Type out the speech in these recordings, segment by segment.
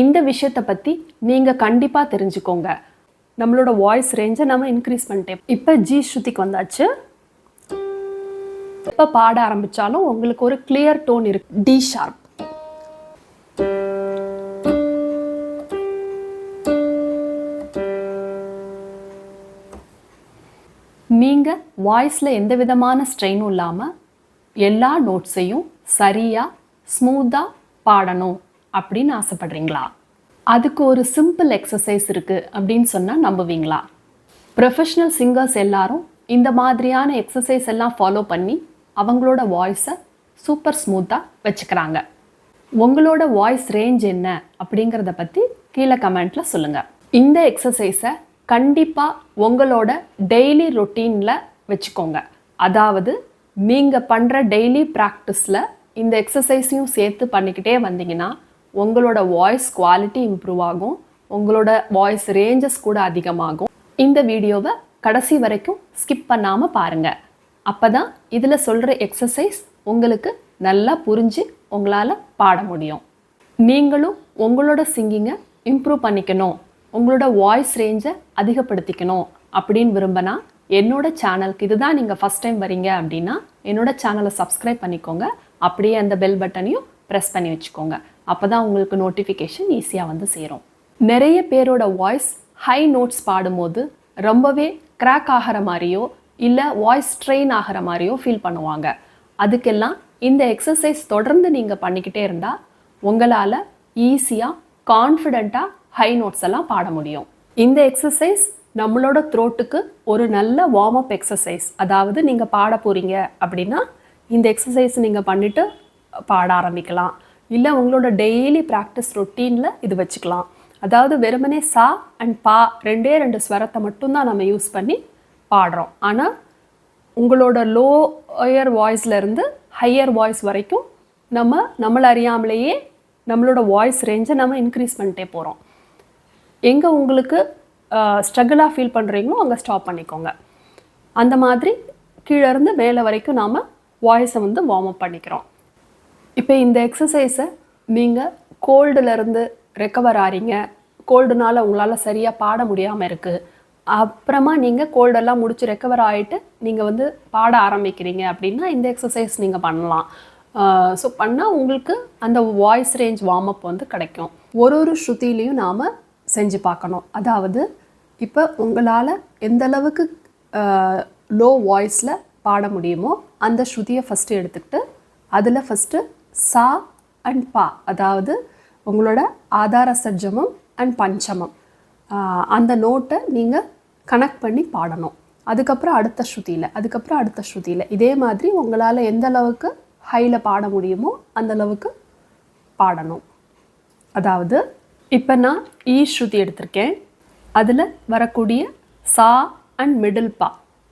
இந்த விஷயத்தை பற்றி நீங்கள் கண்டிப்பாக தெரிஞ்சுக்கோங்க. நம்மளோட வாய்ஸ் ரேஞ்சை நம்ம இன்க்ரீஸ் பண்ணிட்டேன். இப்போ ஜி ஸ்ருதிக்கு வந்தாச்சு. எப்போ பாட ஆரம்பித்தாலும் உங்களுக்கு ஒரு கிளியர் டோன் இருக்கு. D sharp. நீங்கள் வாய்ஸில் எந்த விதமான ஸ்ட்ரெயினும் இல்லாமல் எல்லா நோட்ஸையும் சரியாக ஸ்மூத்தாக பாடணும் அப்படின்னு ஆசைப்படுறீங்களா? அதுக்கு ஒரு சிம்பிள் எக்ஸசைஸ் இருக்குது அப்படின்னு சொன்னால் நம்புவீங்களா? ப்ரொஃபஷ்னல் சிங்கர்ஸ் எல்லாரும் இந்த மாதிரியான எக்ஸசைஸ் எல்லாம் ஃபாலோ பண்ணி அவங்களோட வாய்ஸை சூப்பர் ஸ்மூத்தாக வச்சுக்கிறாங்க. உங்களோட வாய்ஸ் ரேஞ்ச் என்ன அப்படிங்கிறத பற்றி கீழே கமெண்ட்டில் சொல்லுங்கள். இந்த எக்ஸசைஸை கண்டிப்பாக உங்களோட டெய்லி ரொட்டீனில் வச்சுக்கோங்க. அதாவது நீங்கள் பண்ணுற டெய்லி ப்ராக்டிஸில் இந்த எக்ஸசைஸையும் சேர்த்து பண்ணிக்கிட்டே வந்தீங்கன்னா உங்களோட வாய்ஸ் குவாலிட்டி இம்ப்ரூவ் ஆகும், உங்களோட வாய்ஸ் ரேஞ்சஸ் கூட அதிகமாகும். இந்த வீடியோவை கடைசி வரைக்கும் ஸ்கிப் பண்ணாமல் பாருங்கள். அப்போ தான் இதில் சொல்கிற எக்ஸசைஸ் உங்களுக்கு நல்லா புரிஞ்சு உங்களால் பாட முடியும். நீங்களும் உங்களோட சிங்கிங்கை இம்ப்ரூவ் பண்ணிக்கணும், உங்களோட வாய்ஸ் ரேஞ்சை அதிகப்படுத்திக்கணும் அப்படின்னு விரும்பினா என்னோட சேனலுக்கு இதுதான் நீங்கள் ஃபஸ்ட் டைம் வரீங்க அப்படின்னா என்னோட சேனலை சப்ஸ்கிரைப் பண்ணிக்கோங்க. அப்படியே அந்த பெல் பட்டனையும் ப்ரெஸ் பண்ணி வச்சுக்கோங்க. அப்போ தான் உங்களுக்கு நோட்டிஃபிகேஷன் ஈஸியாக வந்து சேரும். நிறைய பேரோட வாய்ஸ் ஹை நோட்ஸ் பாடும்போது ரொம்பவே கிராக் ஆகிற மாதிரியோ இல்லை வாய்ஸ் ஸ்ட்ரெயின் ஆகிற மாதிரியோ ஃபீல் பண்ணுவாங்க. அதுக்கெல்லாம் இந்த எக்ஸசைஸ் தொடர்ந்து நீங்கள் பண்ணிக்கிட்டே இருந்தால் உங்களால் ஈஸியாக கான்ஃபிடெண்ட்டாக ஹை நோட்ஸ் எல்லாம் பாட முடியும். இந்த எக்ஸசைஸ் நம்மளோட த்ரோட்டுக்கு ஒரு நல்ல வார்ம்-அப் எக்ஸசைஸ். அதாவது நீங்கள் பாட போகிறீங்க அப்படின்னா இந்த எக்ஸசைஸ் நீங்கள் பண்ணிவிட்டு பாட ஆரம்பிக்கலாம். இல்லை உங்களோட டெய்லி ப்ராக்டிஸ் ரொட்டீனில் இது வச்சுக்கலாம். அதாவது வெறுமனே சா அண்ட் பா ரெண்டு ஸ்வரத்தை மட்டும்தான் நம்ம யூஸ் பண்ணி பாடுறோம். ஆனால் உங்களோட லோயர் வாய்ஸ்லேருந்து ஹையர் வாய்ஸ் வரைக்கும் நம்மளை அறியாமலேயே நம்மளோட வாய்ஸ் ரேஞ்சை நம்ம இன்க்ரீஸ் பண்ணிட்டே போகிறோம். எங்கே உங்களுக்கு ஸ்ட்ரகிளாக ஃபீல் பண்ணுறீங்களோ அங்கே ஸ்டாப் பண்ணிக்கோங்க. அந்த மாதிரி கீழேருந்து மேலே வரைக்கும் நாம் வாய்ஸை வந்து வார்ம் அப் பண்ணிக்கிறோம். இப்போ இந்த எக்ஸசைஸை நீங்கள் கோல்டுலேருந்து ரெக்கவர் ஆகிறீங்க, கோல்டுனால உங்களால் சரியாக பாட முடியாமல் இருக்குது, அப்புறமா நீங்கள் கோல்டெல்லாம் முடிச்சு ரெக்கவர் ஆகிட்டு நீங்கள் வந்து பாட ஆரம்பிக்கிறீங்க அப்படின்னா இந்த எக்ஸசைஸ் நீங்கள் பண்ணலாம். ஸோ பண்ணால் உங்களுக்கு அந்த வாய்ஸ் ரேஞ்ச் வார்ம் அப் வந்து கிடைக்கும். ஒரு ஸ்ருதிலையும் நாம் செஞ்சு பார்க்கணும். அதாவது இப்போ உங்களால் எந்த அளவுக்கு லோ வாய்ஸில் பாட முடியுமோ அந்த ஸ்ருதியை ஃபஸ்ட்டு எடுத்துக்கிட்டு அதில் ஃபஸ்ட்டு சா அண்ட் பா, அதாவது உங்களோட ஆதார சட்ஜமம் அண்ட் பஞ்சமம் அந்த நோட்டை நீங்கள் கனெக்ட் பண்ணி பாடணும். அதுக்கப்புறம் அடுத்த ஸ்ருதியில் இதே மாதிரி உங்களால் எந்த அளவுக்கு ஹையில் பாட முடியுமோ அந்த அளவுக்கு பாடணும். அதாவது இப்போ நான் ஈ ஸ்ருதி எடுத்திருக்கேன், அதில் வரக்கூடிய சா அண்ட் மிடில் பா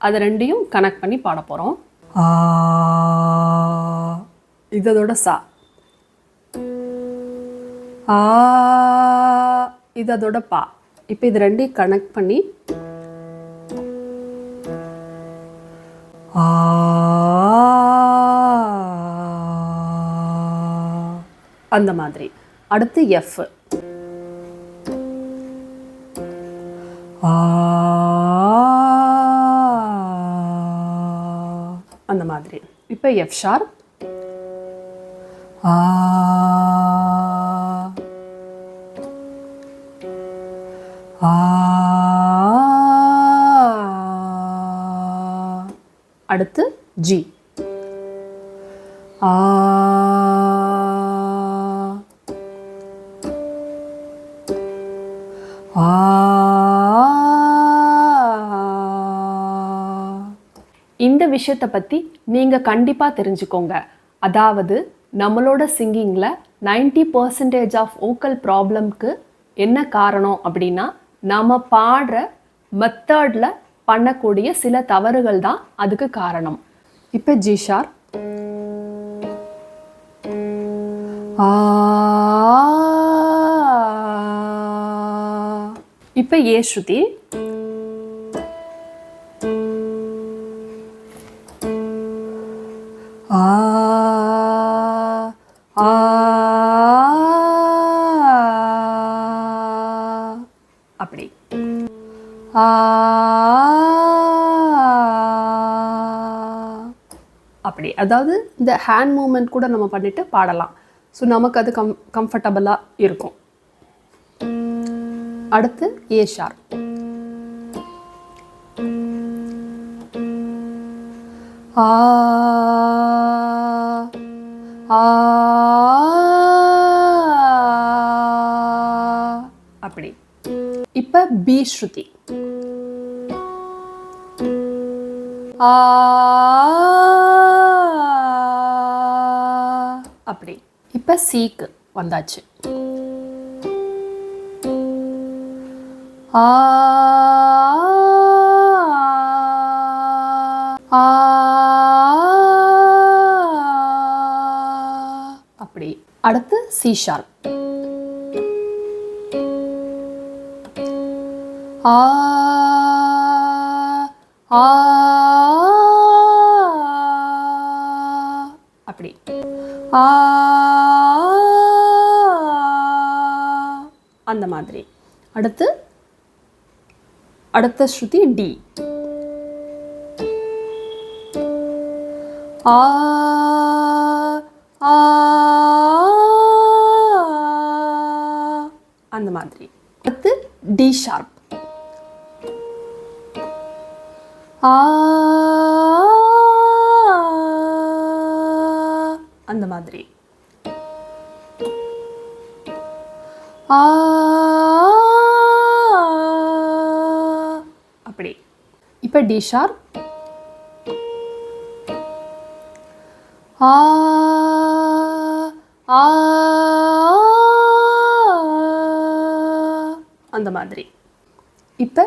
அதை ரெண்டையும் கனெக்ட் பண்ணி பாட போகிறோம். இதோட சா, இதோட பா. இப்போ இது ரெண்டையும் கனெக்ட் பண்ணி அந்த மாதிரி. அடுத்து எஃப், அந்த மாதிரி. இப்போ எஃப் ஷார்ப், அடுத்து ஜி, இந்த விஷயத்தை பற்றி நீங்கள் கண்டிப்பாக தெரிஞ்சுக்கோங்க. அதாவது நம்மளோட சிங்கிங்கில் 90% ஆஃப் வோக்கல் ப்ராப்ளம்க்கு என்ன காரணம் அப்படின்னா நம்ம பாடுற மெத்தடில் பண்ணக்கூடிய சில தவறுகள் தான் அதுக்கு காரணம். இப்போ ஜி ஷார்ப், இப்போ ஏ ஸ்ருதி, ஆ, 啊。ஆ அப்படி. அதாவது இந்த ஹேண்ட் மூமெண்ட் கூட நம்ம பண்ணிட்டு பாடலாம். ஸோ நமக்கு அது கம்ஃபர்டபுளாக இருக்கும். அடுத்து ஏ ஷார்ப். ஆ ஆ அப்படி. இப்போ பி ஸ்ருதி. ஆ அப்படி. இப்போ சீக்கு வந்தாச்சு. ஆ ஆ அப்படி. அடுத்து சி ஷார்ப். ஆ ஆ அப்படி. ஆ அந்த மாதிரி. அடுத்த ஸ்ருதி டி. ஆ ஆ அந்த மாதிரி. அடுத்து டி ஷார்ப். ஆ அந்த மாதிரி. ஆ அப்படி. இப்போ டி ஷார்ப். ஆ ஆ அந்த மாதிரி. இப்போ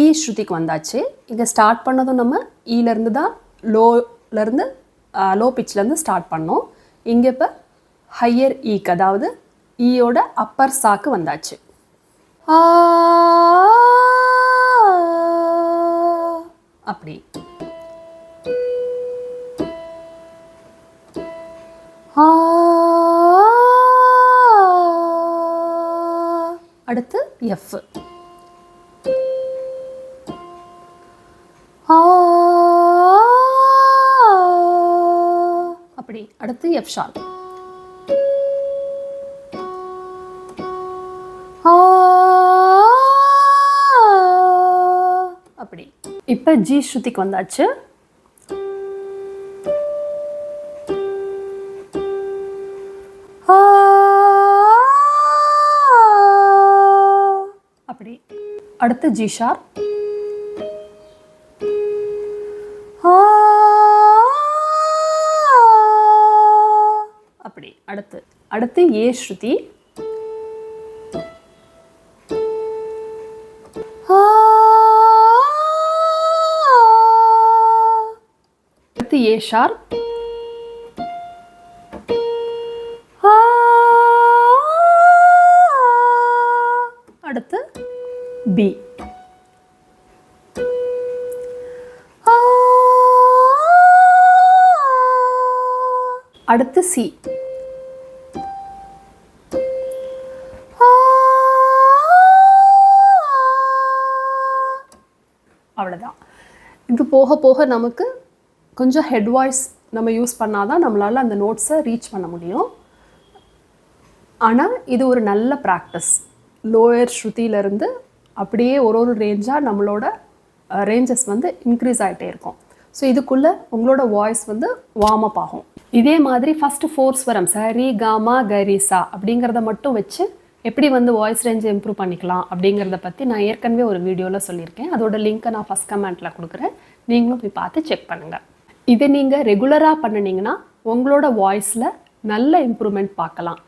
ஈ ஸ்ருதிக்கு வந்தாச்சு. இங்கே ஸ்டார்ட் பண்ணதும் நம்ம ஈலேருந்து தான் லோ பிச்சிலேருந்து ஸ்டார்ட் பண்ணோம். இங்கே இப்போ ஹையர் ஈக்கு, அதாவது ஈயோட அப்பர் சாக்கு வந்தாச்சு. ஆ அப்படி. ஆ அடுத்து எஃப். ஆ அப்படி. அடுத்து எஃப் ஷார்ப். ஆ அப்படி. இப்போ ஜி ஸ்ருதிக்கு வந்தாச்சு. அப்படி. அடுத்து ஜி ஷார்ப். அப்படி. அடுத்து ஏ ஸ்ருதி. அடுத்து ஏ ஷார்ப். அடுத்து பி. அடுத்து சி. அவ்வளோதான். இது போக போக நமக்கு கொஞ்சம் ஹெட் வாய்ஸ் நம்ம யூஸ் பண்ணாதான் நம்மளால் அந்த நோட்ஸை ரீச் பண்ண முடியும். ஆனால் இது ஒரு நல்ல ப்ராக்டிஸ். லோயர் ஸ்ருதியிலேருந்து அப்படியே ஒரு ரேஞ்சாக நம்மளோட ரேஞ்சஸ் வந்து இன்க்ரீஸ் ஆகிட்டே இருக்கும். ஸோ இதுக்குள்ளே உங்களோட வாய்ஸ் வந்து வார்ம் அப் ஆகும். இதே மாதிரி ஃபஸ்ட்டு 4 ஸ்வரம் சரி காமா கரிசா அப்படிங்கிறத மட்டும் வச்சு எப்படி வந்து வாய்ஸ் ரேஞ்சை இம்ப்ரூவ் பண்ணிக்கலாம் அப்படிங்கிறத பற்றி நான் ஏற்கனவே ஒரு வீடியோவில் சொல்லியிருக்கேன். அதோட லிங்க்கை நான் ஃபஸ்ட் கமெண்ட்டில் கொடுக்குறேன். நீங்களும் போய் பார்த்து செக் பண்ணுங்கள். இதை நீங்கள் ரெகுலராக பண்ணினீங்கன்னா உங்களோட வாய்ஸில் நல்ல இம்ப்ரூவ்மெண்ட் பார்க்கலாம்.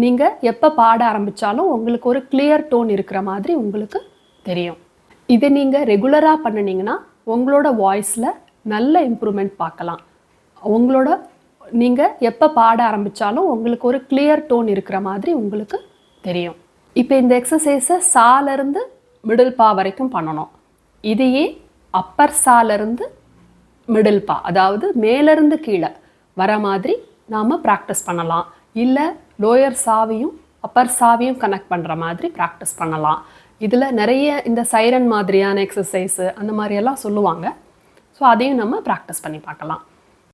நீங்கள் எப்போ பாட ஆரம்பித்தாலும் உங்களுக்கு ஒரு கிளியர் டோன் இருக்கிற மாதிரி உங்களுக்கு தெரியும். இதை நீங்கள் ரெகுலராக பண்ணினீங்கன்னா உங்களோட வாய்ஸில் நல்ல இம்ப்ரூவ்மெண்ட் பார்க்கலாம். நீங்கள் எப்போ பாட ஆரம்பித்தாலும் உங்களுக்கு ஒரு கிளியர் டோன் இருக்கிற மாதிரி உங்களுக்கு தெரியும். இப்போ இந்த எக்ஸசைஸை சாலேருந்து மிடில் பா வரைக்கும் பண்ணணும். இதையே அப்பர் சாலேருந்து மிடில் பா, அதாவது மேலேருந்து கீழே வர மாதிரி நாம் ப்ராக்டிஸ் பண்ணலாம். இல்லை லோயர் சாவையும் அப்பர் சாவையும் கனெக்ட் பண்ணுற மாதிரி ப்ராக்டிஸ் பண்ணலாம். இதில் நிறைய இந்த சைரன் மாதிரியான எக்ஸசைஸு அந்த மாதிரியெல்லாம் சொல்லுவாங்க. ஸோ அதையும் நம்ம ப்ராக்டிஸ் பண்ணி பார்க்கலாம்.